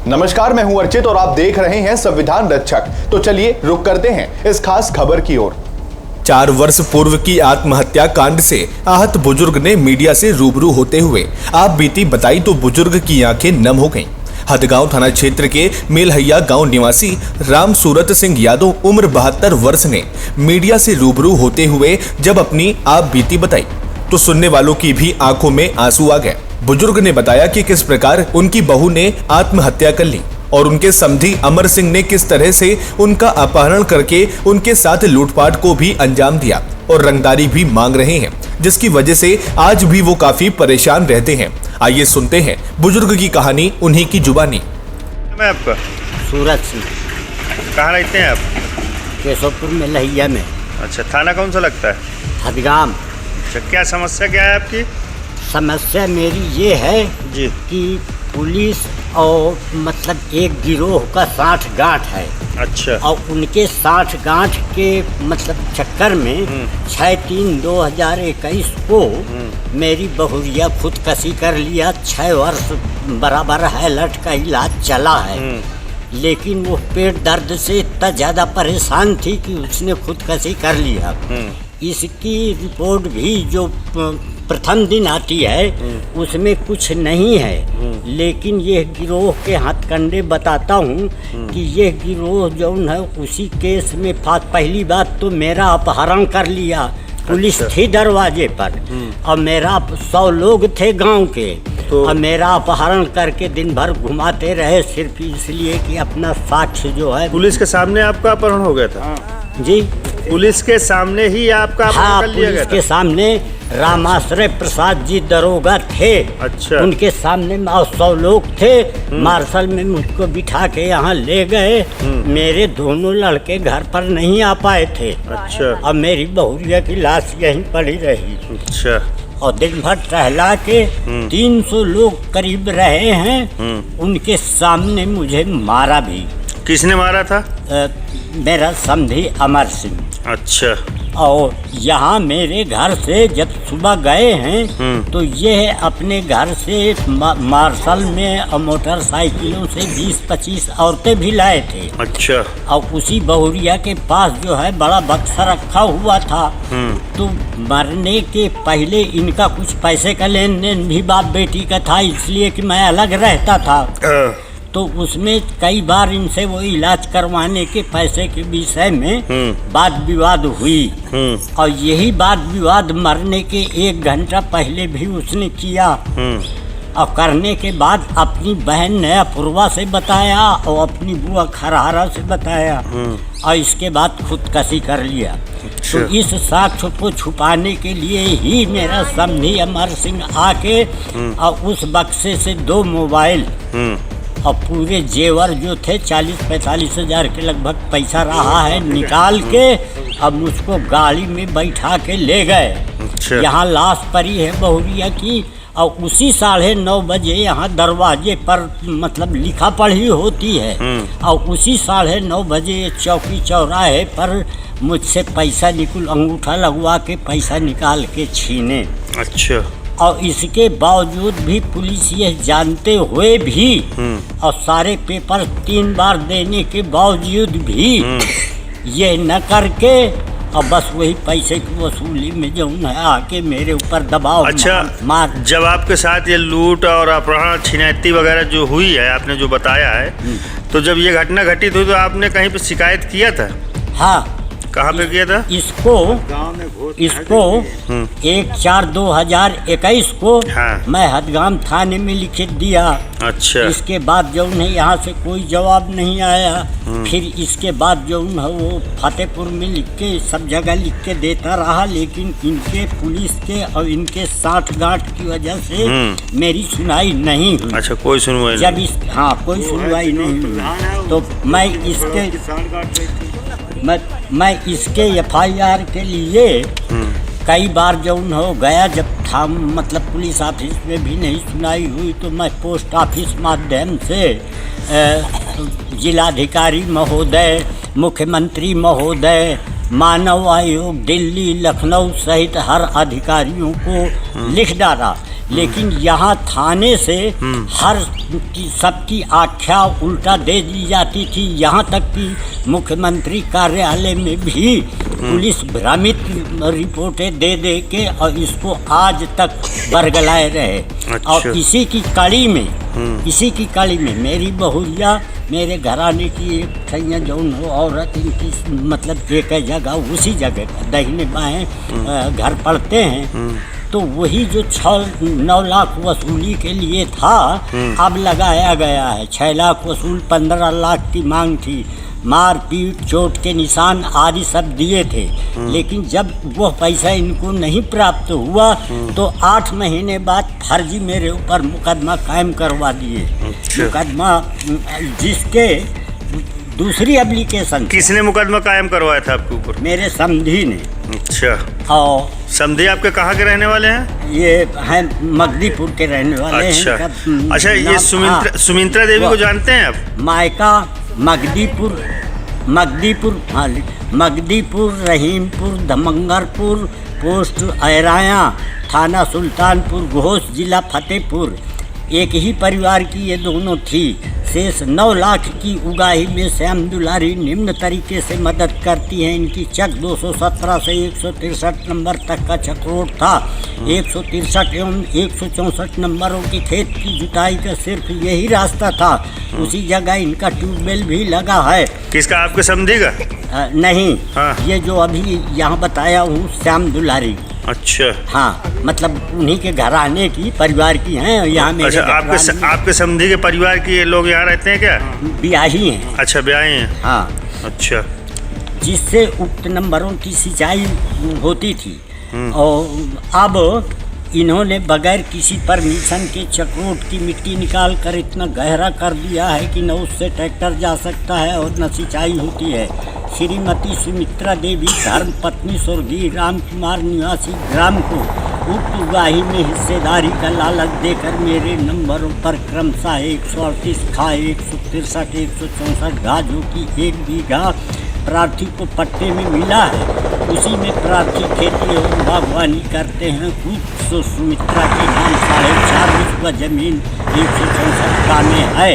नमस्कार, मैं हूं अर्चित और आप देख रहे हैं संविधान रक्षक। तो चलिए रुक करते हैं इस खास खबर की ओर। 4 वर्ष पूर्व की आत्महत्या कांड से आहत बुजुर्ग ने मीडिया से रूबरू होते हुए आप बीती बताई तो बुजुर्ग की आंखें नम हो गईं। हदगांव थाना क्षेत्र के मेलहैया गांव निवासी राम सूरत सिंह यादव उम्र 72 वर्ष ने मीडिया से रूबरू होते हुए जब अपनी आप बीती बताई तो सुनने वालों की भी आंखों में आंसू आ गए। बुजुर्ग ने बताया कि किस प्रकार उनकी बहू ने आत्महत्या कर ली और उनके समधी अमर सिंह ने किस तरह से उनका अपहरण करके उनके साथ लूटपाट को भी अंजाम दिया और रंगदारी भी मांग रहे हैं, जिसकी वजह से आज भी वो काफी परेशान रहते हैं। आइए सुनते हैं बुजुर्ग की कहानी उन्हीं की जुबानी। मैं आपका सूरत सिंह। कहाँ रहते हैं आप? केशवपुर में लहिया में। अच्छा, थाना कौन सा लगता है? हदगाम। अच्छा, क्या समस्या क्या है आपकी? समस्या मेरी ये है जी कि पुलिस और मतलब एक गिरोह का 60 गांठ है। अच्छा। और उनके 60 गांठ के मतलब चक्कर में 6/3/2021 को मेरी बहुरिया खुदकशी कर लिया। 6 वर्ष बराबर हाईलाइट का इलाज चला है, लेकिन वो पेट दर्द से इतना ज़्यादा परेशान थी कि उसने खुदकशी कर लिया। इसकी रिपोर्ट भी जो प्रथम दिन आती है उसमें कुछ नहीं है, लेकिन ये गिरोह के हथकंडे बताता हूँ कि ये गिरोह जो है उसी केस में पहली बात तो मेरा अपहरण कर लिया। पुलिस थी दरवाजे पर और मेरा 100 लोग थे गांव के, तो और मेरा अपहरण करके दिन भर घुमाते रहे सिर्फ इसलिए कि अपना साक्ष्य जो है। पुलिस के सामने आपका अपहरण हो गया था? जी, पुलिस के सामने ही आपका अपहरण कर लिया गया था? पुलिस के सामने रामाश्रय प्रसाद जी दरोगा थे। अच्छा। उनके सामने 100 लोग थे। मार्शल में मुझको बिठा के यहाँ ले गए। मेरे दोनों लड़के घर पर नहीं आ पाए थे। अच्छा। और मेरी बहुरिया की लाश यहीं पड़ी रही। अच्छा। और दिन भर टहला के 300 लोग करीब रहे हैं। उनके सामने मुझे मारा भी। किसने मारा था? मेरा समधी अमर सिंह। अच्छा। और यहाँ मेरे घर से जब सुबह गए हैं तो ये अपने घर से मार्शल में और मोटरसाइकिलों से 20-25 औरतें भी लाए थे। अच्छा। और उसी बहुरिया के पास जो है बड़ा बक्सा रखा हुआ था। तो मरने के पहले इनका कुछ पैसे का लेन देन भी बाप बेटी का था, इसलिए कि मैं अलग रहता था। तो उसमें कई बार इनसे वो इलाज करवाने के पैसे के विषय में वाद विवाद हुई। और यही वाद विवाद मरने के 1 घंटा पहले भी उसने किया। और करने के बाद अपनी बहन नयापुरवा से बताया और अपनी बुआ खरहारा से बताया और इसके बाद खुदकशी कर लिया। तो इस साक्ष्य को छुपाने के लिए ही मेरा समधी अमर सिंह आके और उस बक्से से 2 मोबाइल और पूरे जेवर जो थे 40-45 हज़ार के लगभग पैसा रहा है निकाल के अब मुझको गाड़ी में बैठा के ले गए। अच्छा। यहाँ लाश पड़ी है बहुरिया की। और उसी 9:30 बजे यहाँ दरवाजे पर मतलब लिखा पढ़ी होती है। और उसी 9:30 बजे चौकी चौराहे पर मुझसे पैसा अंगूठा लगवा के पैसा निकाल के छीने। अच्छा। और इसके बावजूद भी पुलिस ये जानते हुए भी और सारे पेपर 3 बार देने के बावजूद भी ये न करके और बस वही पैसे की वसूली में जो है आके मेरे ऊपर दबाव। अच्छा, मार। जब आपके साथ ये लूट और अपहरण छिनैती वगैरह जो हुई है, आपने जो बताया है, तो जब ये घटना घटित हुई तो आपने कहीं पे शिकायत किया था? हाँ। कहाँ पे किया था? इसको 1/4/2021 को मैं हदगाम थाने में लिख दिया। अच्छा। इसके बाद जो है यहाँ से कोई जवाब नहीं आया। फिर इसके बाद जो है वो फतेहपुर में लिख के सब जगह लिख के देता रहा, लेकिन इनके पुलिस के और इनके 60 गांठ की वजह से मेरी सुनाई नहीं हुई। अच्छा, कोई सुनवाई जब कोई सुनवाई नहीं हुई तो मैं इसके FIR के लिए कई बार जो हो गया। जब था मतलब पुलिस ऑफिस में भी नहीं सुनाई हुई तो मैं पोस्ट ऑफिस माध्यम से जिलाधिकारी महोदय, मुख्यमंत्री महोदय, मानव आयोग दिल्ली, लखनऊ सहित हर अधिकारियों को लिख डाला। लेकिन यहाँ थाने से हर सबकी आख्या उल्टा दे दी जाती थी। यहाँ तक कि मुख्यमंत्री कार्यालय में भी पुलिस भ्रमित रिपोर्टें दे दे के और इसको आज तक बरगलाए रहे। अच्छा। और इसी की कड़ी में मेरी बहुरिया मेरे घराने की एक ठैया जौन हो औरत, इनकी मतलब एक जगह उसी जगह दाहिने बाएं घर पड़ते हैं। तो वही जो 6-9 लाख वसूली के लिए था अब लगाया गया है 6 लाख वसूल, 15 लाख की मांग थी। मार पीट चोट के निशान आदि सब दिए थे, लेकिन जब वह पैसा इनको नहीं प्राप्त हुआ तो 8 महीने बाद फर्जी मेरे ऊपर मुकदमा कायम करवा दिए। मुकदमा जिसके दूसरी एप्लीकेशन। किसने मुकदमा कायम करवाया था आपके ऊपर? मेरे समधी ने। अच्छा। और समधी आपके कहाँ के रहने वाले हैं? ये हैं मगदीपुर के रहने वाले अच्छा। हैं। अच्छा, ये सुमित्रा देवी को जानते हैं आप? मायका मगदीपुर, हाँ, मगदीपुर, रहीमपुर, धमंगरपुर, पोस्ट ऐराया, थाना सुल्तानपुर, घोष, जिला फतेहपुर। एक ही परिवार की ये दोनों थी। शेष 9 लाख की उगाही में श्याम दुलारी निम्न तरीके से मदद करती हैं। इनकी चक 217 से 163 नंबर तक का चक्रोट था। 163 एवं 164 नंबरों के खेत की जुताई का सिर्फ यही रास्ता था। उसी जगह इनका ट्यूबवेल भी लगा है। किसका? आपके समधी का? नहीं। हाँ। ये जो अभी यहाँ बताया हूँ श्याम दुलारी। अच्छा। हाँ, मतलब उन्हीं के घराने की परिवार की हैं यहाँ मेरे। अच्छा, आपके समधी के परिवार के लोग यहाँ रहते हैं क्या? ब्याही हैं। अच्छा, ब्याही हैं। हाँ। अच्छा। जिससे उक्त नंबरों की सिंचाई होती थी। और अब इन्होंने बगैर किसी परमिशन के चक्रोट की मिट्टी निकाल कर इतना गहरा कर दिया है कि न उससे ट्रैक्टर जा सकता है और न सिंचाई होती है। श्रीमती सुमित्रा देवी धर्म पत्नी स्वर्गीय राम कुमार निवासी ग्राम को उक्त उगाही में हिस्सेदारी का लालच देकर मेरे नंबरों पर क्रमशः 138 खा 163 164 घा जो कि 1 बीघा प्रार्थी को पट्टे में मिला है। उसी में प्रार्थी खेती और बागवानी करते हैं। उक्त सुमित्रा के नाम 4.5 बिस्वा जमीन 164 का में है।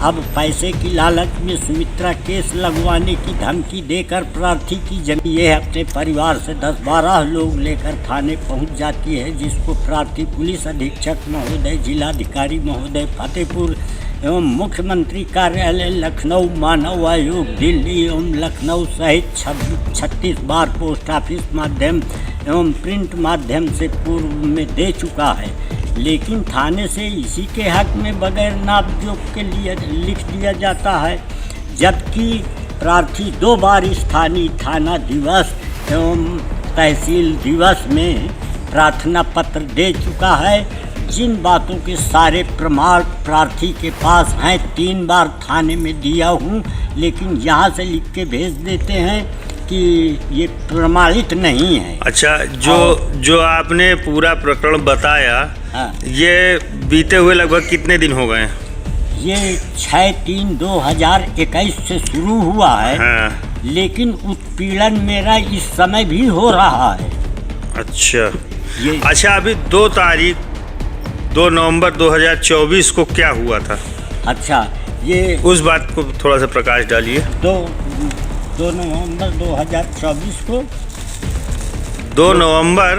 अब पैसे की लालच में सुमित्रा केस लगवाने की धमकी देकर प्रार्थी की जमीन ये अपने परिवार से 10-12 लोग लेकर थाने पहुंच जाती है, जिसको प्रार्थी पुलिस अधीक्षक महोदय, जिलाधिकारी महोदय फतेहपुर एवं मुख्यमंत्री कार्यालय लखनऊ, मानव आयोग दिल्ली एवं लखनऊ सहित 36 बार पोस्ट ऑफिस माध्यम एवं प्रिंट माध्यम से पूर्व में दे चुका है। लेकिन थाने से इसी के हक में बगैर नाप जोख के लिए लिख दिया जाता है, जबकि प्रार्थी 2 बार स्थानीय थाना दिवस एवं तहसील दिवस में प्रार्थना पत्र दे चुका है। जिन बातों के सारे प्रमाण प्रार्थी के पास हैं 3 बार थाने में दिया हूँ, लेकिन यहाँ से लिख के भेज देते हैं कि ये प्रमाणित नहीं है। अच्छा, जो आपने पूरा प्रकरण बताया, हाँ। ये बीते हुए लगभग कितने दिन हो गए? ये 6/3/2021 से शुरू हुआ है। हाँ। लेकिन उत्पीड़न मेरा इस समय भी हो रहा है। अच्छा। अच्छा, अभी 2 नवंबर 2024 को क्या हुआ था? अच्छा, ये उस बात को थोड़ा सा प्रकाश डालिए। 2 नवंबर 2024 को 2 नवंबर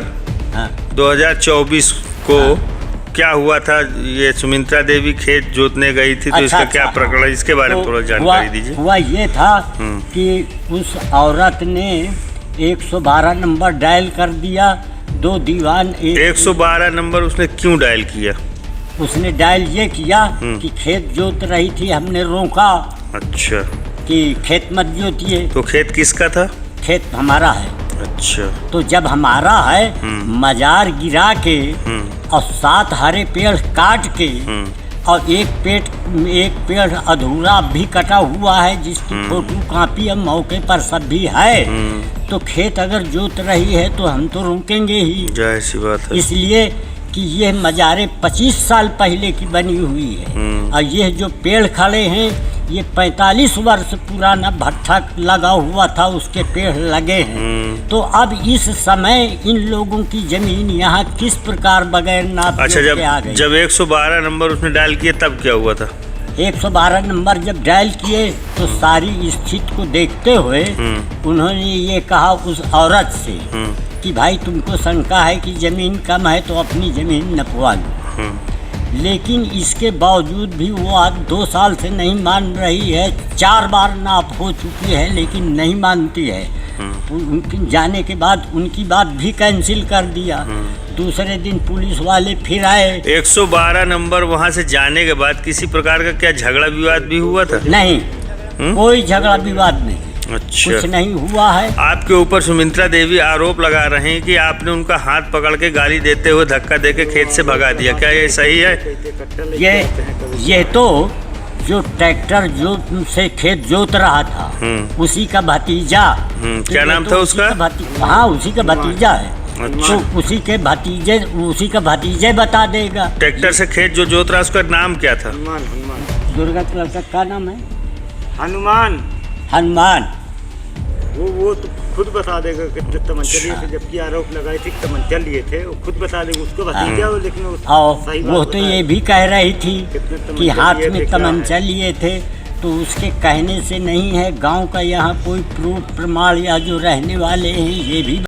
हाँ। 2024 को क्या हुआ था? ये सुमित्रा देवी खेत जोतने गई थी, तो इसका क्या प्रकरण है, इसके बारे में थोड़ा जानकारी दीजिए। हुआ ये था कि उस औरत ने 112 नंबर डायल कर दिया। 2 दीवान 112 नंबर उसने क्यों डायल किया? उसने डायल ये किया कि खेत जोत रही थी, हमने रोका। अच्छा। कि खेत मत जोतिए। तो खेत किसका था? खेत हमारा है। अच्छा। तो जब हमारा है, मजार गिरा के और 7 हरे पेड़ काट के और एक पेड़ अधूरा भी कटा हुआ है, जिसकी फोटो कॉपी अब मौके पर सब भी है। तो खेत अगर जोत रही है तो हम तो रोकेंगे ही, जाहिर सी बात है। इसलिए कि ये मजारे 25 साल पहले की बनी हुई है। और ये जो पेड़ खड़े हैं ये 45 वर्ष पुराना भट्ठा लगा हुआ था, उसके पेड़ लगे हैं। तो अब इस समय इन लोगों की जमीन यहाँ किस प्रकार बगैर नाप अच्छा, के आ गई। जब 112 नंबर उसने डायल किए तब क्या हुआ था? 112 नंबर जब डायल किए तो सारी स्थिति को देखते हुए उन्होंने ये कहा उस औरत से कि भाई तुमको शंका है कि जमीन कम है तो अपनी जमीन नपवा लो। लेकिन इसके बावजूद भी वो आज 2 साल से नहीं मान रही है। 4 बार नाप हो चुकी है लेकिन नहीं मानती है। उनके जाने के बाद उनकी बात भी कैंसिल कर दिया। दूसरे दिन पुलिस वाले फिर आए। 112 नंबर वहाँ से जाने के बाद किसी प्रकार का क्या झगड़ा विवाद भी हुआ था? नहीं, कोई झगड़ा विवाद नहीं। अच्छा, कुछ नहीं हुआ है। आपके ऊपर सुमित्रा देवी आरोप लगा रहे हैं कि आपने उनका हाथ पकड़ के गाली देते हुए धक्का देके खेत से भगा दिया, क्या ये सही है? ये तो जो ट्रैक्टर जो से खेत जोत रहा था उसी का भतीजा। क्या नाम था उसका? हाँ, उसी का भतीजा है। अच्छा। तो उसी का भतीजे बता देगा। ट्रैक्टर से खेत जो जोत रहा उसका नाम क्या था? दुर्गा कलर का नाम है हनुमान। वो तो खुद बता देगा कितने तमंचा लिए थे, जबकि आरोप लगाए थे तमंचा लिए थे, वो खुद बता देगा। उसको भतीजा हो, लेकिन और वो तो ये भी कह रही थी कि हाथ में तमंचा लिए थे, तो उसके कहने से नहीं है। गांव का यहाँ कोई प्रूफ प्रमाण या जो रहने वाले हैं ये भी